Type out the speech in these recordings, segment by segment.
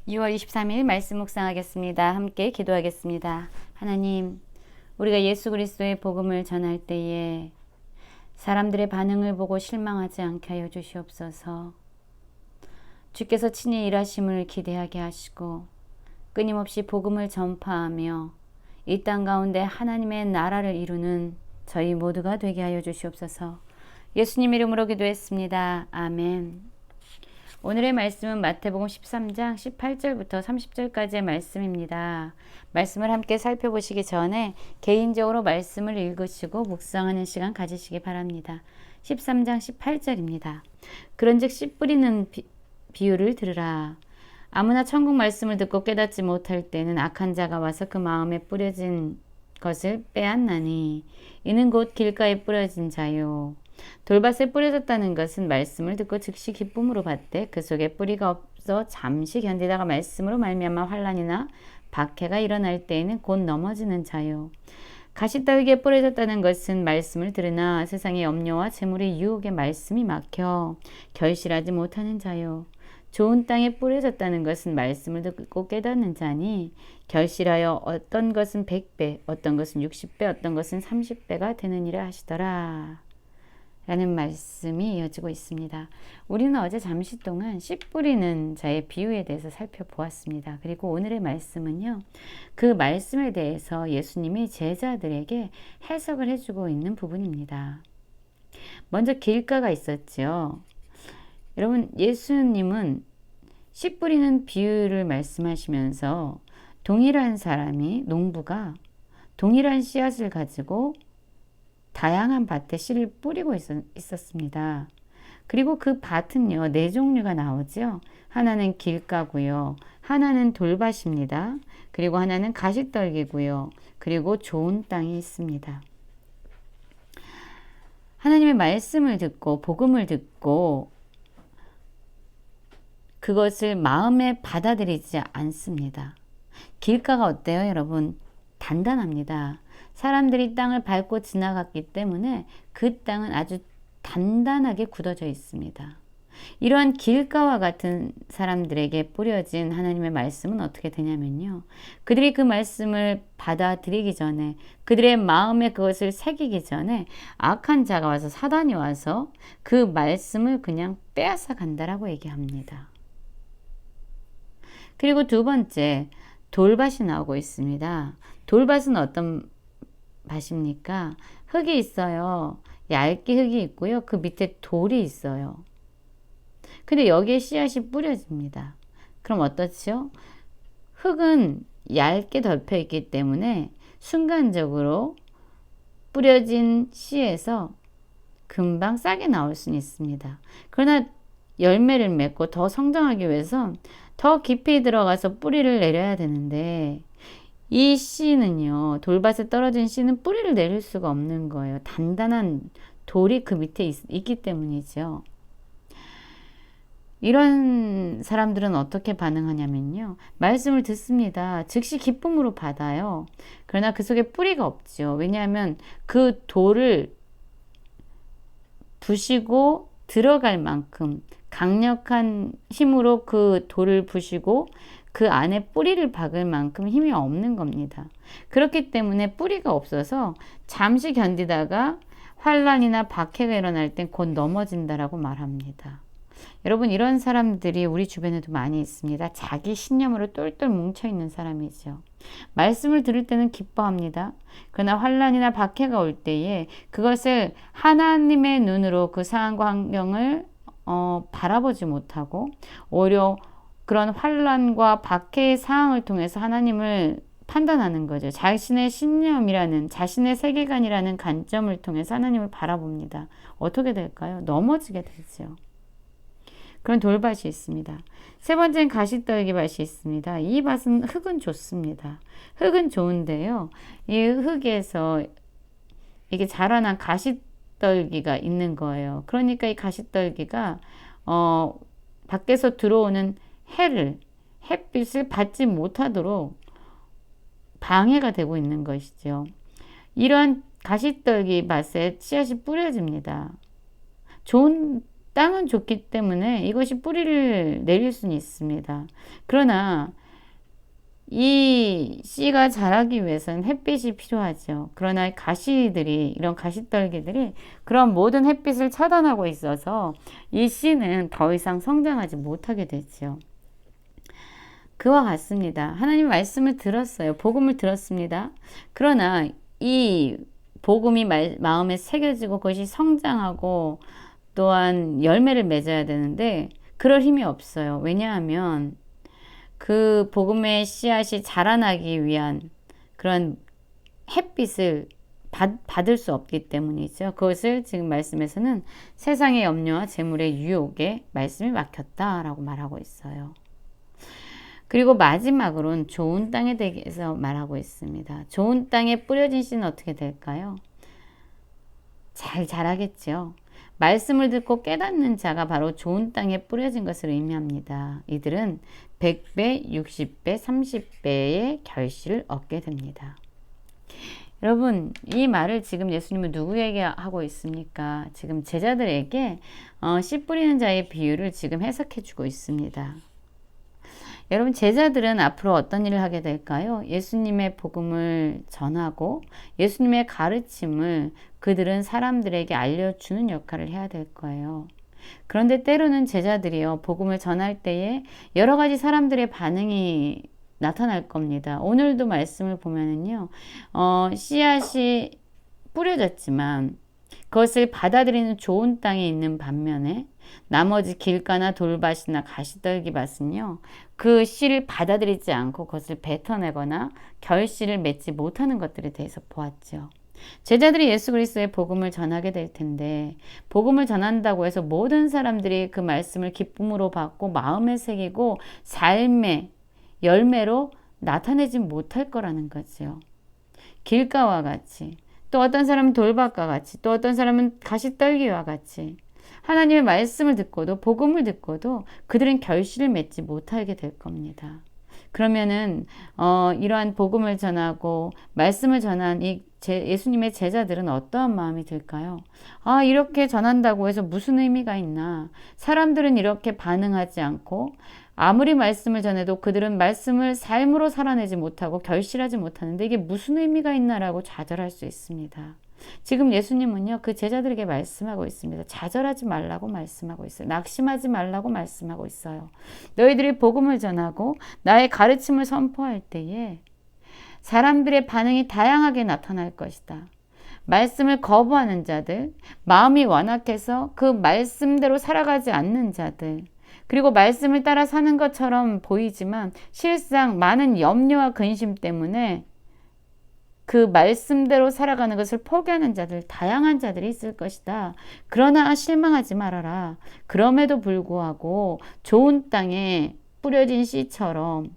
6월 23일 말씀 묵상하겠습니다. 함께 기도하겠습니다. 하나님, 우리가 예수 그리스도의 복음을 전할 때에 사람들의 반응을 보고 실망하지 않게 하여 주시옵소서. 주께서 친히 일하심을 기대하게 하시고 끊임없이 복음을 전파하며 이 땅 가운데 하나님의 나라를 이루는 저희 모두가 되게 하여 주시옵소서. 예수님 이름으로 기도했습니다. 아멘. 오늘의 말씀은 마태복음 13장 18절부터 30절까지의 말씀입니다. 말씀을 함께 살펴보시기 전에 개인적으로 말씀을 읽으시고 묵상하는 시간 가지시기 바랍니다. 13장 18절입니다. 그런즉 씨 뿌리는 비유를 들으라. 아무나 천국 말씀을 듣고 깨닫지 못할 때는 악한 자가 와서 그 마음에 뿌려진 것을 빼앗나니 이는 곧 길가에 뿌려진 자요. 돌밭에 뿌려졌다는 것은 말씀을 듣고 즉시 기쁨으로 받되 그 속에 뿌리가 없어 잠시 견디다가 말씀으로 말미암아 환난이나 박해가 일어날 때에는 곧 넘어지는 자요. 가시떨기에 뿌려졌다는 것은 말씀을 들으나 세상의 염려와 재물의 유혹에 말씀이 막혀 결실하지 못하는 자요. 좋은 땅에 뿌려졌다는 것은 말씀을 듣고 깨닫는 자니 결실하여 어떤 것은 100배, 어떤 것은 60배, 어떤 것은 30배가 되느니라 하시더라. 라는 말씀이 이어지고 있습니다. 우리는 어제 잠시 동안 씨 뿌리는 자의 비유에 대해서 살펴보았습니다. 그리고 오늘의 말씀은요, 그 말씀에 대해서 예수님이 제자들에게 해석을 해주고 있는 부분입니다. 먼저 길가가 있었죠. 여러분, 예수님은 씨 뿌리는 비유를 말씀하시면서 동일한 사람이, 농부가 동일한 씨앗을 가지고 다양한 밭에 씨를 뿌리고 있었습니다. 그리고 그 밭은요, 네 종류가 나오죠. 하나는 길가고요. 하나는 돌밭입니다. 그리고 하나는 가시떨기고요. 그리고 좋은 땅이 있습니다. 하나님의 말씀을 듣고 복음을 듣고 그것을 마음에 받아들이지 않습니다. 길가가 어때요, 여러분? 단단합니다. 사람들이 땅을 밟고 지나갔기 때문에 그 땅은 아주 단단하게 굳어져 있습니다. 이러한 길가와 같은 사람들에게 뿌려진 하나님의 말씀은 어떻게 되냐면요. 그들이 그 말씀을 받아들이기 전에, 그들의 마음에 그것을 새기기 전에 악한 자가 와서, 사단이 와서 그 말씀을 그냥 빼앗아 간다라고 얘기합니다. 그리고 두 번째, 돌밭이 나오고 있습니다. 돌밭은 어떤 밭입니까? 흙이 있어요. 얇게 흙이 있고요. 그 밑에 돌이 있어요. 근데 여기에 씨앗이 뿌려집니다. 그럼 어떻죠? 흙은 얇게 덮여 있기 때문에 순간적으로 뿌려진 씨에서 금방 싹이 나올 수는 있습니다. 그러나 열매를 맺고 더 성장하기 위해서 더 깊이 들어가서 뿌리를 내려야 되는데 이 씨는요, 돌밭에 떨어진 씨는 뿌리를 내릴 수가 없는 거예요. 단단한 돌이 그 밑에 있기 때문이죠. 이런 사람들은 어떻게 반응하냐면요, 말씀을 듣습니다. 즉시 기쁨으로 받아요. 그러나 그 속에 뿌리가 없죠. 왜냐하면 그 돌을 부시고 들어갈 만큼 강력한 힘으로 그 돌을 부시고 그 안에 뿌리를 박을 만큼 힘이 없는 겁니다. 그렇기 때문에 뿌리가 없어서 잠시 견디다가 환난이나 박해가 일어날 땐 곧 넘어진다라고 말합니다. 여러분, 이런 사람들이 우리 주변에도 많이 있습니다. 자기 신념으로 똘똘 뭉쳐있는 사람이죠. 말씀을 들을 때는 기뻐합니다. 그러나 환난이나 박해가 올 때에 그것을 하나님의 눈으로 그 상황과 환경을 바라보지 못하고 오히려 그런 환난과 박해의 상황을 통해서 하나님을 판단하는 거죠. 자신의 신념이라는, 자신의 세계관이라는 관점을 통해서 하나님을 바라봅니다. 어떻게 될까요? 넘어지게 되죠. 그런 돌밭이 있습니다. 세 번째는 가시떨기 밭이 있습니다. 이 밭은 흙은 좋습니다. 흙은 좋은데요, 이 흙에서 이게 자라난 가시떨기가 있는 거예요. 그러니까 이 가시떨기가 밖에서 들어오는 햇빛을 받지 못하도록 방해가 되고 있는 것이죠. 이러한 가시떨기 밭에 씨앗이 뿌려집니다. 좋은 땅은 좋기 때문에 이것이 뿌리를 내릴 수는 있습니다. 그러나 이 씨가 자라기 위해서는 햇빛이 필요하죠. 그러나 가시들이, 이런 가시떨기들이 그런 모든 햇빛을 차단하고 있어서 이 씨는 더 이상 성장하지 못하게 되죠. 그와 같습니다. 하나님 말씀을 들었어요. 복음을 들었습니다. 그러나 이 복음이 마음에 새겨지고 그것이 성장하고 또한 열매를 맺어야 되는데 그럴 힘이 없어요. 왜냐하면 그 복음의 씨앗이 자라나기 위한 그런 햇빛을 받을 수 없기 때문이죠. 그것을 지금 말씀에서는 세상의 염려와 재물의 유혹에 말씀이 막혔다라고 말하고 있어요. 그리고 마지막으로는 좋은 땅에 대해서 말하고 있습니다. 좋은 땅에 뿌려진 씨는 어떻게 될까요? 잘 자라겠죠. 말씀을 듣고 깨닫는 자가 바로 좋은 땅에 뿌려진 것을 의미합니다. 이들은 100배, 60배, 30배의 결실을 얻게 됩니다. 여러분, 이 말을 지금 예수님은 누구에게 하고 있습니까? 지금 제자들에게 씨 뿌리는 자의 비유를 지금 해석해 주고 있습니다. 여러분, 제자들은 앞으로 어떤 일을 하게 될까요? 예수님의 복음을 전하고 예수님의 가르침을 그들은 사람들에게 알려주는 역할을 해야 될 거예요. 그런데 때로는 제자들이요, 복음을 전할 때에 여러 가지 사람들의 반응이 나타날 겁니다. 오늘도 말씀을 보면은요, 씨앗이 뿌려졌지만 그것을 받아들이는 좋은 땅에 있는 반면에 나머지 길가나 돌밭이나 가시떨기밭은요, 그 씨를 받아들이지 않고 그것을 뱉어내거나 결실을 맺지 못하는 것들에 대해서 보았죠. 제자들이 예수 그리스도의 복음을 전하게 될 텐데 복음을 전한다고 해서 모든 사람들이 그 말씀을 기쁨으로 받고 마음에 새기고 삶의 열매로 나타내지 못할 거라는 거죠. 길가와 같이, 또 어떤 사람은 돌밭과 같이, 또 어떤 사람은 가시떨기와 같이 하나님의 말씀을 듣고도 복음을 듣고도 그들은 결실을 맺지 못하게 될 겁니다. 그러면은 이러한 복음을 전하고 말씀을 전한 이 예수님의 제자들은 어떠한 마음이 들까요? 아, 이렇게 전한다고 해서 무슨 의미가 있나? 사람들은 이렇게 반응하지 않고 아무리 말씀을 전해도 그들은 말씀을 삶으로 살아내지 못하고 결실하지 못하는데 이게 무슨 의미가 있나라고 좌절할 수 있습니다. 지금 예수님은요, 그 제자들에게 말씀하고 있습니다. 좌절하지 말라고 말씀하고 있어요. 낙심하지 말라고 말씀하고 있어요. 너희들이 복음을 전하고 나의 가르침을 선포할 때에 사람들의 반응이 다양하게 나타날 것이다. 말씀을 거부하는 자들, 마음이 완악해서 그 말씀대로 살아가지 않는 자들, 그리고 말씀을 따라 사는 것처럼 보이지만 실상 많은 염려와 근심 때문에 그 말씀대로 살아가는 것을 포기하는 자들, 다양한 자들이 있을 것이다. 그러나 실망하지 말아라. 그럼에도 불구하고 좋은 땅에 뿌려진 씨처럼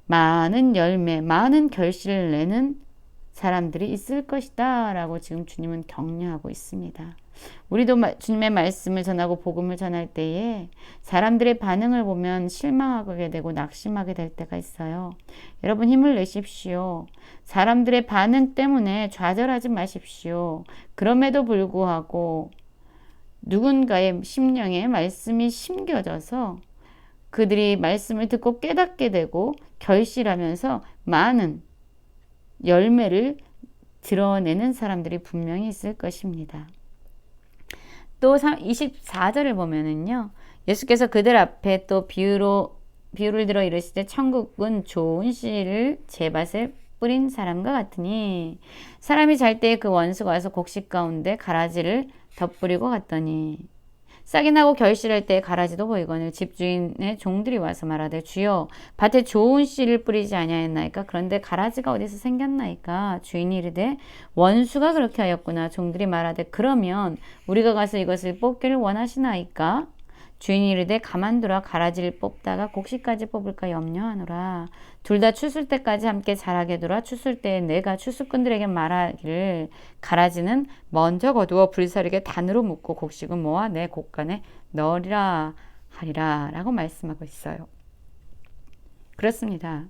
많은 열매, 많은 결실을 내는 사람들이 있을 것이다 라고 지금 주님은 격려하고 있습니다. 우리도 주님의 말씀을 전하고 복음을 전할 때에 사람들의 반응을 보면 실망하게 되고 낙심하게 될 때가 있어요. 여러분, 힘을 내십시오. 사람들의 반응 때문에 좌절하지 마십시오. 그럼에도 불구하고 누군가의 심령에 말씀이 심겨져서 그들이 말씀을 듣고 깨닫게 되고 결실하면서 많은 열매를 드러내는 사람들이 분명히 있을 것입니다. 또 24절을 보면은요, 예수께서 그들 앞에 또 비유를 들어 이르시되 천국은 좋은 씨를 제밭에 뿌린 사람과 같으니 사람이 잘 때에 그 원수가 와서 곡식 가운데 가라지를 덧뿌리고 갔더니 싹이 나고 결실할 때 가라지도 보이거늘 집주인의 종들이 와서 말하되 주여 밭에 좋은 씨를 뿌리지 아니하였나이까? 그런데 가라지가 어디서 생겼나이까? 주인이 이르되 원수가 그렇게 하였구나. 종들이 말하되 그러면 우리가 가서 이것을 뽑기를 원하시나이까? 주인이 이르되 가만두라. 가라지를 뽑다가 곡식까지 뽑을까 염려하노라. 둘 다 추술 때까지 함께 자라게 두라. 추술 때에 내가 추수꾼들에게 말하기를 가라지는 먼저 거두어 불사르게 단으로 묶고 곡식은 모아 내 곡간에 넣으리라 하리라 라고 말씀하고 있어요. 그렇습니다.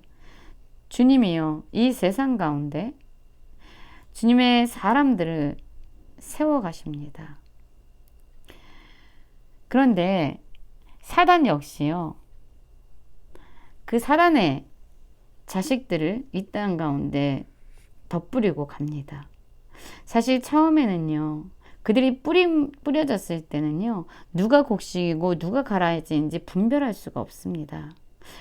주님이요, 이 세상 가운데 주님의 사람들을 세워가십니다. 그런데 사단 역시요. 그 사단의 자식들을 이 땅 가운데 덧뿌리고 갑니다. 사실 처음에는요. 그들이 뿌려졌을 때는요. 누가 곡식이고 누가 가라지인지 분별할 수가 없습니다.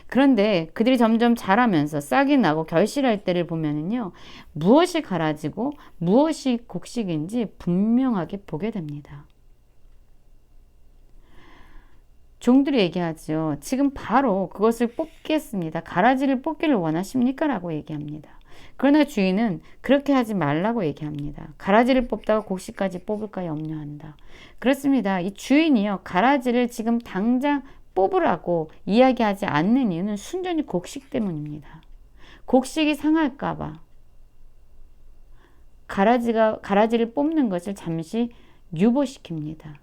그런데 그들이 점점 자라면서 싹이 나고 결실할 때를 보면은요. 무엇이 가라지고 무엇이 곡식인지 분명하게 보게 됩니다. 종들이 얘기하죠. 지금 바로 그것을 뽑겠습니다. 가라지를 뽑기를 원하십니까? 라고 얘기합니다. 그러나 주인은 그렇게 하지 말라고 얘기합니다. 가라지를 뽑다가 곡식까지 뽑을까 염려한다. 그렇습니다. 이 주인이요. 가라지를 지금 당장 뽑으라고 이야기하지 않는 이유는 순전히 곡식 때문입니다. 곡식이 상할까봐 가라지를 뽑는 것을 잠시 유보시킵니다.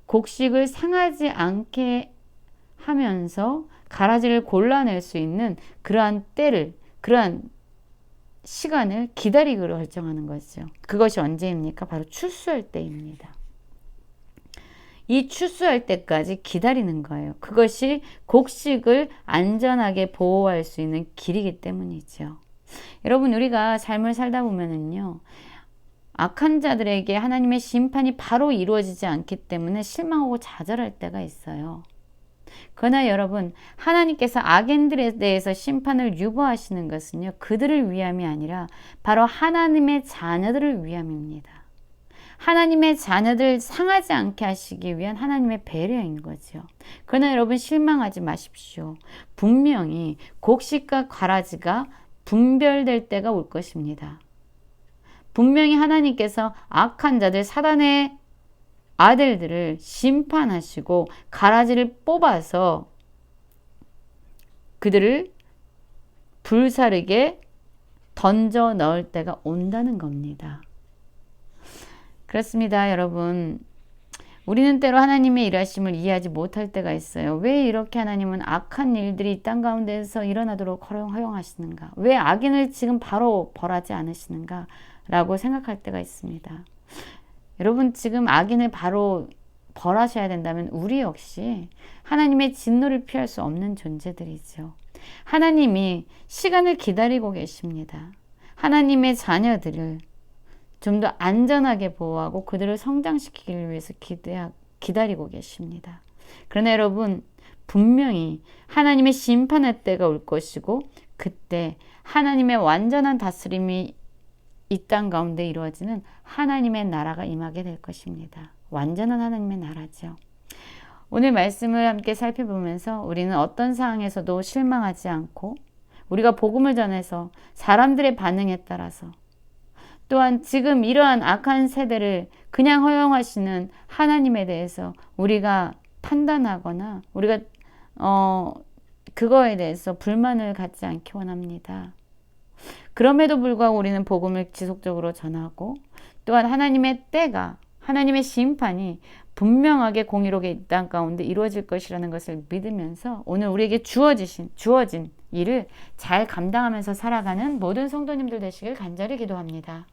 곡식을 상하지 않게 하면서 가라지를 골라낼 수 있는 그러한 때를, 그러한 시간을 기다리기로 결정하는 거죠. 그것이 언제입니까? 바로 추수할 때입니다. 이 추수할 때까지 기다리는 거예요. 그것이 곡식을 안전하게 보호할 수 있는 길이기 때문이죠. 여러분, 우리가 삶을 살다 보면은요, 악한 자들에게 하나님의 심판이 바로 이루어지지 않기 때문에 실망하고 좌절할 때가 있어요. 그러나 여러분, 하나님께서 악인들에 대해서 심판을 유보하시는 것은요, 그들을 위함이 아니라 바로 하나님의 자녀들을 위함입니다. 하나님의 자녀들 상하지 않게 하시기 위한 하나님의 배려인 거죠. 그러나 여러분, 실망하지 마십시오. 분명히 곡식과 가라지가 분별될 때가 올 것입니다. 분명히 하나님께서 악한 자들, 사단의 아들들을 심판하시고 가라지를 뽑아서 그들을 불사르게 던져 넣을 때가 온다는 겁니다. 그렇습니다, 여러분. 우리는 때로 하나님의 일하심을 이해하지 못할 때가 있어요. 왜 이렇게 하나님은 악한 일들이 이 땅 가운데서 일어나도록 허용하시는가? 왜 악인을 지금 바로 벌하지 않으시는가? 라고 생각할 때가 있습니다. 여러분, 지금 악인을 바로 벌하셔야 된다면 우리 역시 하나님의 진노를 피할 수 없는 존재들이죠. 하나님이 시간을 기다리고 계십니다. 하나님의 자녀들을 좀 더 안전하게 보호하고 그들을 성장시키기 위해서 기다리고 계십니다. 그러나 여러분, 분명히 하나님의 심판의 때가 올 것이고 그때 하나님의 완전한 다스림이 이 땅 가운데 이루어지는 하나님의 나라가 임하게 될 것입니다. 완전한 하나님의 나라죠. 오늘 말씀을 함께 살펴보면서 우리는 어떤 상황에서도 실망하지 않고 우리가 복음을 전해서 사람들의 반응에 따라서 또한 지금 이러한 악한 세대를 그냥 허용하시는 하나님에 대해서 우리가 판단하거나 우리가 그거에 대해서 불만을 갖지 않기 원합니다. 그럼에도 불구하고 우리는 복음을 지속적으로 전하고 또한 하나님의 때가 하나님의 심판이 분명하게 공의롭게 이 땅 가운데 이루어질 것이라는 것을 믿으면서 오늘 우리에게 주어진 일을 잘 감당하면서 살아가는 모든 성도님들 되시길 간절히 기도합니다.